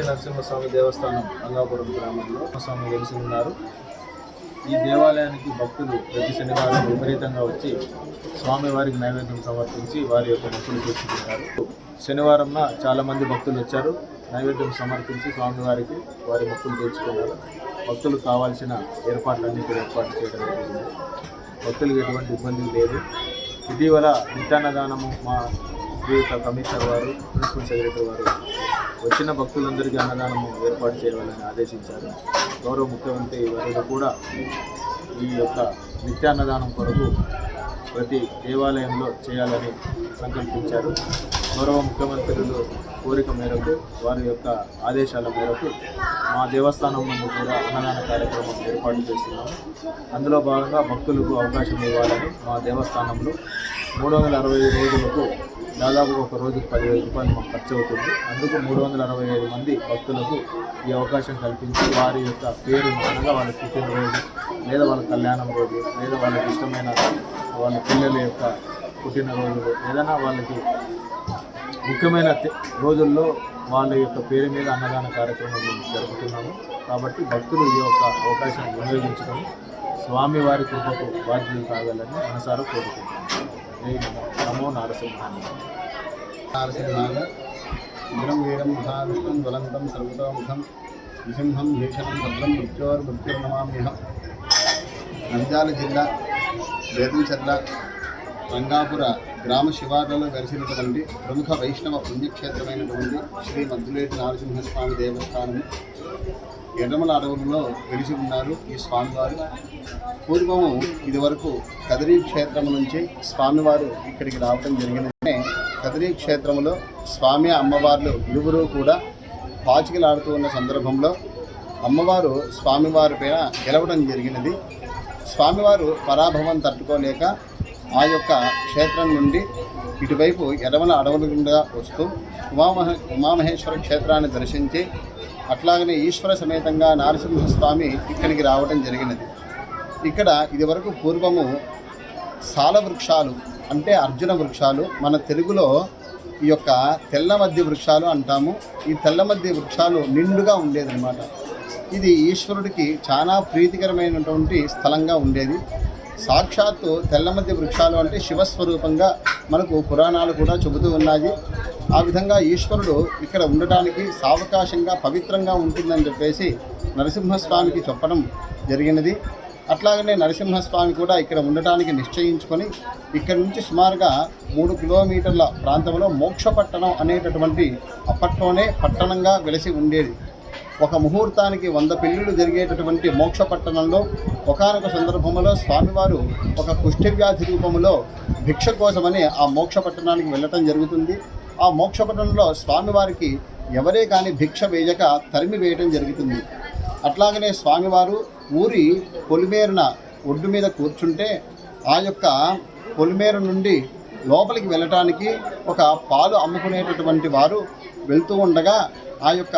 నరసింహస్వామి దేవస్థానం రంగాపురం గ్రామంలో స్వామి వెలిసి ఉన్నారు. ఈ దేవాలయానికి భక్తులు ప్రతి శనివారం విపరీతంగా వచ్చి స్వామివారికి నైవేద్యం సమర్పించి వారి యొక్క మొక్కులు తీర్చుకుంటారు. శనివారంన చాలామంది భక్తులు వచ్చారు, నైవేద్యం సమర్పించి స్వామివారికి వారి మొక్కులు తీర్చుకున్నారు. భక్తులకు కావాల్సిన ఏర్పాట్లన్నీ ఏర్పాటు చేయడం జరిగింది. భక్తులకు ఎటువంటి ఇబ్బంది లేదు. ఇటీవల నిత్యాన్నదానము మా శ్రీయుత కమిషనర్ వారు, ప్రిన్సిపల్ సెక్రటరీ వారు వచ్చిన భక్తులందరికీ అన్నదానము ఏర్పాటు చేయాలని ఆదేశించారు. గౌరవ ముఖ్యమంత్రి వారు కూడా ఈ యొక్క నిత్యాన్నదానం కొరకు ప్రతి దేవాలయంలో చేయాలని సంకల్పించారు. గౌరవ ముఖ్యమంత్రులు కోరిక మేరకు, వారి యొక్క ఆదేశాల మేరకు మా దేవస్థానం నుండి కూడా అన్నదాన కార్యక్రమం ఏర్పాటు చేస్తున్నాము. అందులో భాగంగా భక్తులకు అవకాశం ఇవ్వాలని మా దేవస్థానంలో 365 రోజులకు దాదాపు ఒక రోజుకు 10,000 రూపాయలు మాకు ఖర్చు అవుతుంది. అందుకు 365 మంది భక్తులకు ఈ అవకాశం కల్పించి వారి యొక్క పేరు అనగా వాళ్ళ పుట్టినరోజు లేదా వాళ్ళ కళ్యాణం రోజు లేదా వాళ్ళకి ఇష్టమైన వాళ్ళ పిల్లల యొక్క పుట్టినరోజులు ఏదైనా వాళ్ళకి ముఖ్యమైన రోజుల్లో వాళ్ళ యొక్క పేరు మీద అన్నదాన కార్యక్రమం జరుపుతున్నాము. కాబట్టి భక్తులు ఈ యొక్క అవకాశం వినియోగించుకొని స్వామివారి కృపకు బాధ్యతలు కావాలని మనసారా కోరుకుంటున్నాను. నమో నరసింహాయ. ఇంద్రం వీరం మహావిష్ణుం జ్వలంతం సర్వతోముఖం నృసింహం భీషణం భద్రం మృత్యోర్మృత్యుర్నమామ్యహం. నంద్యాల జిల్లా బేతంచెర్ల రంగాపుర గ్రామ శివార్లలో వెలిసినటువంటి ప్రముఖ వైష్ణవ పుణ్యక్షేత్రమైనటువంటి శ్రీ మద్దులేటి నరసింహస్వామి దేవస్థానం ఎర్రమల అడవులలో వెలిసి ఉన్నారు ఈ స్వామివారు. పూర్వము ఇదివరకు కదిరి క్షేత్రము నుంచి స్వామివారు ఇక్కడికి రావడం జరిగిందంటే, కదిరి క్షేత్రంలో స్వామి అమ్మవార్లు ఇరువురు కూడా పాచికలాడుతూ ఉన్న సందర్భంలో అమ్మవారు స్వామివారి పైన గెలవడం జరిగినది. స్వామివారు పరాభవం తట్టుకోలేక ఆ యొక్క క్షేత్రం నుండి ఇటువైపు ఎర్రమల అడవుల గుండా వస్తూ ఉమామహేశ్వర క్షేత్రాన్ని దర్శించి అట్లాగనే ఈశ్వర సమేతంగా నరసింహస్వామి ఇక్కడికి రావడం జరిగినది. ఇక్కడ ఇదివరకు పూర్వము సాల వృక్షాలు అంటే అర్జున వృక్షాలు, మన తెలుగులో ఈ యొక్క తెల్లమద్ది వృక్షాలు అంటాము. ఈ తెల్లమద్ది వృక్షాలు నిండుగా ఉండేదన్నమాట. ఇది ఈశ్వరుడికి చాలా ప్రీతికరమైనటువంటి స్థలంగా ఉండేది. సాక్షాత్తు తెల్లమద్ది వృక్షాలు అంటే శివస్వరూపంగా మనకు పురాణాలు కూడా చెబుతూ ఉన్నాయి. ఆ విధంగా ఈశ్వరుడు ఇక్కడ ఉండటానికి సావకాశంగా పవిత్రంగా ఉంటుందని చెప్పేసి నరసింహస్వామికి చెప్పడం జరిగినది. అట్లాగనే నరసింహస్వామి కూడా ఇక్కడ ఉండటానికి నిశ్చయించుకొని ఇక్కడి నుంచి సుమారుగా 3 కిలోమీటర్ల ప్రాంతంలో మోక్షపట్టణం అనేటటువంటి అప్పట్లోనే పట్టణంగా వెలిసి ఉండేది. ఒక ముహూర్తానికి 100 పెళ్ళిళ్ళు జరిగేటటువంటి మోక్షపట్టణంలో ఒకానొక సందర్భంలో స్వామివారు ఒక కుష్ఠవ్యాధి రూపంలో భిక్ష కోసమని ఆ మోక్షపట్టణానికి వెళ్ళటం జరుగుతుంది. ఆ మోక్షపట్టణంలో స్వామివారికి ఎవరే కానీ భిక్ష వేయక తరిమి వేయటం జరుగుతుంది. అట్లాగనే స్వామివారు ఊరి పొలిమేరున ఒడ్డు మీద కూర్చుంటే ఆ యొక్క పొలిమేరు నుండి లోపలికి వెళ్ళటానికి ఒక పాలు అమ్ముకునేటటువంటి వారు వెళ్తూ ఉండగా ఆ యొక్క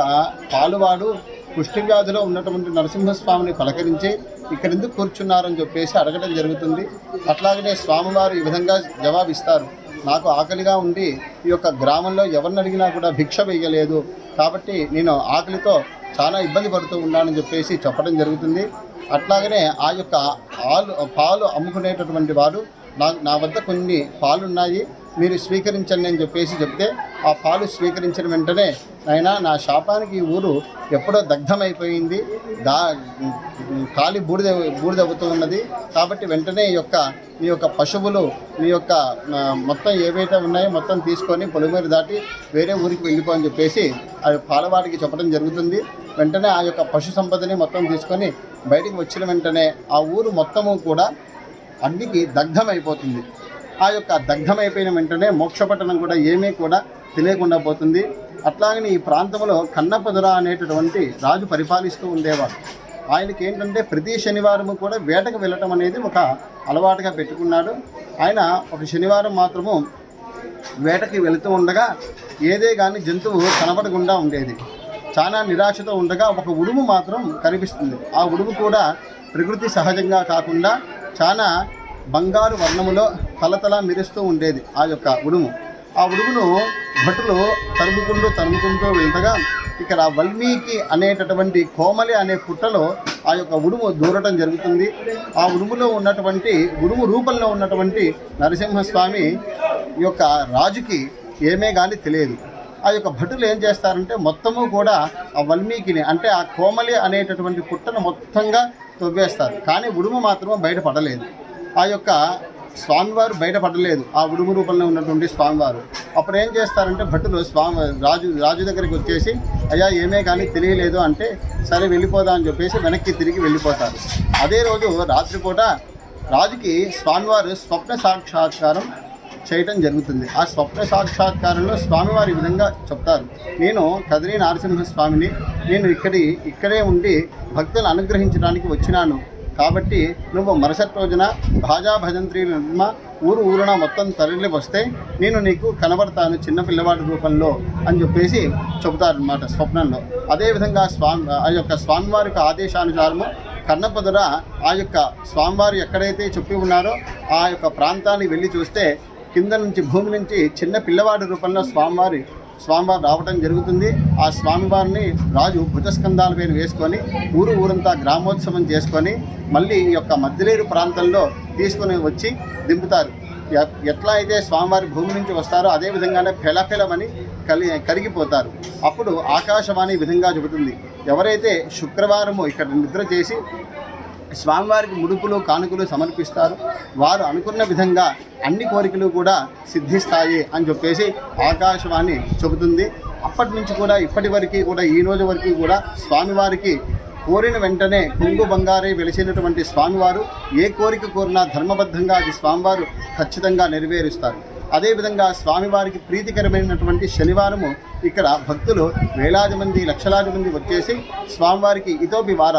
పాలువాడు కుష్ఠవ్యాధిలో ఉన్నటువంటి నరసింహస్వామిని పలకరించి ఇక్కడ ఎందుకు కూర్చున్నారని చెప్పేసి అడగడం జరుగుతుంది. అట్లాగనే స్వామివారు ఈ విధంగా జవాబిస్తారు, నాకు ఆకలిగా ఉండి ఈ యొక్క గ్రామంలో ఎవరిని అడిగినా కూడా భిక్ష వేయలేదు, కాబట్టి నేను ఆకలితో చాలా ఇబ్బంది పడుతూ ఉన్నానని చెప్పేసి చెప్పడం జరుగుతుంది. అట్లాగనే ఆ యొక్క పాలు అమ్ముకునేటటువంటి వారు నా వద్ద కొన్ని పాలున్నాయి, మీరు స్వీకరించండి అని చెప్పేసి చెప్తే ఆ పాలు స్వీకరించిన వెంటనే అయినా నా శాపానికి ఈ ఊరు ఎప్పుడో దగ్ధమైపోయింది, కాలి బూడిదవుతూ ఉన్నది, కాబట్టి వెంటనే నీ యొక్క పశువులు నీ యొక్క మొత్తం ఏవైతే ఉన్నాయో మొత్తం తీసుకొని పొలిమేరు దాటి వేరే ఊరికి వెళ్ళిపో అని చెప్పేసి ఆ పాలవాడికి చెప్పడం జరుగుతుంది. వెంటనే ఆ యొక్క పశు సంపదని మొత్తం తీసుకొని బయటికి వచ్చిన వెంటనే ఆ ఊరు మొత్తము కూడా అగ్నికి దగ్ధమైపోతుంది. ఆ యొక్క దగ్ధమైపోయిన వెంటనే మోక్షపట్టణం కూడా ఏమీ కూడా తెలియకుండా పోతుంది. అట్లాగని ఈ ప్రాంతంలో కన్నపదొర అనేటటువంటి రాజు పరిపాలిస్తూ ఉండేవాడు. ఆయనకి ఏంటంటే ప్రతి శనివారము కూడా వేటకు వెళ్ళటం అనేది ఒక అలవాటుగా పెట్టుకున్నాడు. ఆయన ఒక శనివారం మాత్రము వేటకి వెళుతూ ఉండగా ఏదే కానీ జంతువు కనబడకుండా ఉండేది. చాలా నిరాశతో ఉండగా ఒక ఉడుము మాత్రం కనిపిస్తుంది. ఆ ఉడుము కూడా ప్రకృతి సహజంగా కాకుండా చాలా బంగారు వర్ణములో తలతల మెరుస్తూ ఉండేది ఆ యొక్క ఉడుము. ఆ ఉడుమును భటులు తరుముకుంటూ వెళ్తగా ఇక్కడ వల్మీకి అనేటటువంటి కోమలి అనే పుట్టలో ఆ యొక్క ఉడుము దూరటం జరుగుతుంది. ఆ ఉడుములో ఉన్నటువంటి ఉడుము రూపంలో ఉన్నటువంటి నరసింహస్వామి ఈ యొక్క రాజుకి ఏమే కానీ తెలియదు. ఆ యొక్క భటులు ఏం చేస్తారంటే మొత్తము కూడా ఆ వల్మీకిని అంటే ఆ కోమలి అనేటటువంటి పుట్టను మొత్తంగా తవ్వేస్తారు. కానీ ఉడుము మాత్రం బయటపడలేదు. ఆ యొక్క స్వామివారు బయటపడలేదు, ఆ ఉడుము రూపంలో ఉన్నటువంటి స్వామివారు. అప్పుడు ఏం చేస్తారంటే భటులు రాజు దగ్గరికి వచ్చేసి అయ్యా ఏమే కానీ తెలియలేదు అంటే సరే వెళ్ళిపోదా అని చెప్పేసి వెనక్కి తిరిగి వెళ్ళిపోతారు. అదే రోజు రాత్రిపూట రాజుకి స్వామివారు స్వప్న సాక్షాత్కారం చేయటం జరుగుతుంది. ఆ స్వప్న సాక్షాత్కారంలో స్వామివారి విధంగా చెప్తారు, నేను కదిరి నరసింహస్వామిని, నేను ఇక్కడే ఉండి భక్తులను అనుగ్రహించడానికి వచ్చినాను, కాబట్టి నువ్వు మరుసటి రోజున భాజా భజంత్రీల నడుమ ఊరున మొత్తం తరలి వస్తే నేను నీకు కనబడతాను చిన్న పిల్లవాడి రూపంలో అని చెప్పేసి చెబుతారనమాట స్వప్నంలో. అదేవిధంగా ఆ యొక్క స్వామివారికి ఆదేశానుసారము కన్నపదొర ఆ యొక్క స్వామివారు ఎక్కడైతే చెప్పి ఉన్నారో ఆ యొక్క ప్రాంతానికి వెళ్ళి చూస్తే కింద నుంచి భూమి నుంచి చిన్న పిల్లవాడి రూపంలో స్వామివారు రావటం జరుగుతుంది. ఆ స్వామివారిని రాజు భుజస్కంధాల పైన వేసుకొని ఊరంతా గ్రామోత్సవం చేసుకొని మళ్ళీ ఈ యొక్క మద్దిలేరు ప్రాంతంలో తీసుకొని వచ్చి దింపుతారు. ఎట్లా అయితే స్వామివారి భూమి నుంచి వస్తారో అదేవిధంగానే ఫెలఫెలమని కరిగిపోతారు. అప్పుడు ఆకాశవాణి విధంగా చెబుతుంది, ఎవరైతే శుక్రవారము ఇక్కడ నిద్ర చేసి స్వామివారికి ముడుపులు కానుకలు సమర్పిస్తారు వారు అనుకున్న విధంగా అన్ని కోరికలు కూడా సిద్ధిస్తాయి అని చెప్పేసి ఆకాశవాణి చెబుతుంది. అప్పటి నుంచి కూడా ఇప్పటి వరకు కూడా ఈ రోజు వరకు కూడా స్వామివారికి కోరిన వెంటనే కొంగు బంగారే వెలిసినటువంటి స్వామివారు ఏ కోరిక కోరినా ధర్మబద్ధంగా అది స్వామివారు ఖచ్చితంగా నెరవేరుస్తారు. అదేవిధంగా స్వామివారికి ప్రీతికరమైనటువంటి శనివారము ఇక్కడ భక్తులు వేలాది మంది లక్షలాది మంది వచ్చేసి స్వామివారికి ఇతోపి వార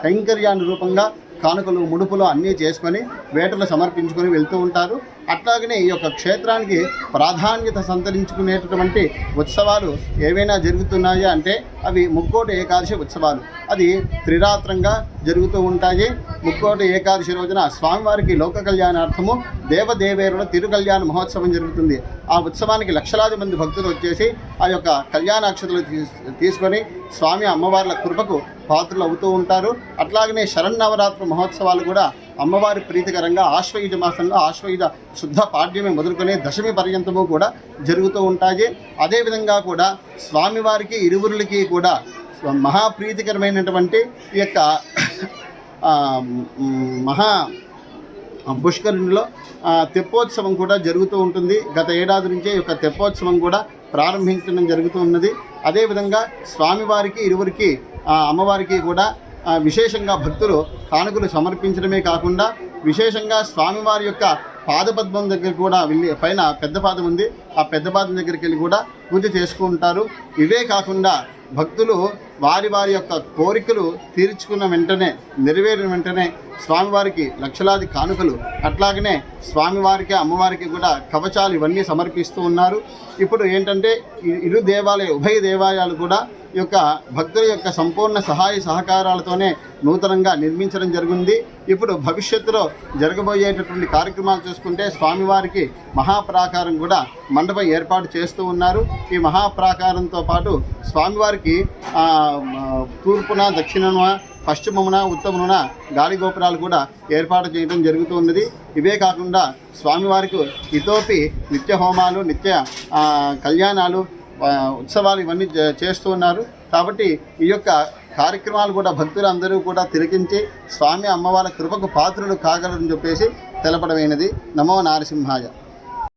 కైంకర్యాన్ని రూపంగా కానుకలు ముడుపులు అన్నీ చేసుకొని వేటలు సమర్పించుకొని వెళ్తూ ఉంటారు. అట్లాగనే ఈ యొక్క క్షేత్రానికి ప్రాధాన్యత సంతరించుకునేటటువంటి ఉత్సవాలు ఏవైనా జరుగుతున్నాయా అంటే అవి ముక్కోటి ఏకాదశి ఉత్సవాలు. అది త్రిరాత్రంగా జరుగుతూ ఉంటాయి. ముక్కోటి ఏకాదశి రోజున స్వామివారికి లోక కళ్యాణార్థము దేవదేవేరుల తిరు కళ్యాణ మహోత్సవం జరుగుతుంది. ఆ ఉత్సవానికి లక్షలాది మంది భక్తులు వచ్చేసి ఆ యొక్క కళ్యాణాక్షతలు తీసుకొని స్వామి అమ్మవార్ల కృపకు పాత్రలు అవుతూ ఉంటారు. అట్లాగనే శరన్నవరాత్రి మహోత్సవాలు కూడా అమ్మవారి ప్రీతికరంగా ఆశ్వయుజ మాసంలో ఆశ్వయుజ శుద్ధ పాడ్యమి మొదలుకొని దశమి పర్యంతము కూడా జరుగుతూ ఉంటాయి. అదేవిధంగా కూడా స్వామివారికి ఇరువురులకి కూడా మహాప్రీతికరమైనటువంటి ఈ యొక్క మహా పుష్కరిణిలో తెప్పోత్సవం కూడా జరుగుతూ ఉంటుంది. గత ఏడాది నుంచే ఈ యొక్క తెప్పోత్సవం కూడా ప్రారంభించడం జరుగుతూ ఉన్నది. అదేవిధంగా స్వామివారికి ఇరువురికి అమ్మవారికి కూడా విశేషంగా భక్తులు కానుకలు సమర్పించడమే కాకుండా విశేషంగా స్వామివారి యొక్క పాదపద్మం దగ్గర కూడా వెళ్ళి పైన పెద్ద పాదం ఉంది, ఆ పెద్ద పాదం దగ్గరికి వెళ్ళి కూడా పూజ చేసుకుంటారు. ఇవే కాకుండా భక్తులు వారి వారి యొక్క కోరికలు తీర్చుకున్న వెంటనే నెరవేరిన వెంటనే స్వామివారికి లక్షలాది కానుకలు అట్లాగనే స్వామివారికి అమ్మవారికి కూడా కవచాలు ఇవన్నీ సమర్పిస్తూ ఉన్నారు. ఇప్పుడు ఏంటంటే ఇరు ఉభయ దేవాలయాలు కూడా ఈ యొక్క భక్తుల యొక్క సంపూర్ణ సహాయ సహకారాలతోనే నూతనంగా నిర్మించడం జరిగింది. ఇప్పుడు భవిష్యత్తులో జరగబోయేటటువంటి కార్యక్రమాలు చూసుకుంటే స్వామివారికి మహాప్రాకారం కూడా మండపం ఏర్పాటు చేస్తూ ఉన్నారు. ఈ మహాప్రాకారంతో పాటు స్వామివారికి తూర్పున దక్షిణమున పశ్చిమమున ఉత్తమున గాలి గోపురాలు కూడా ఏర్పాటు చేయడం జరుగుతూ ఉన్నది. ఇవే కాకుండా స్వామివారికి ఇతోపి నిత్య హోమాలు నిత్య కళ్యాణాలు ఉత్సవాలు ఇవన్నీ చేస్తూ ఉన్నారు. కాబట్టి ఈ యొక్క కార్యక్రమాలు కూడా భక్తులందరూ కూడా తిలకించి స్వామి అమ్మవారి కృపకు పాత్రలు కాగలరని చెప్పేసి తెలపడమైనది. నమో నారసింహాయ.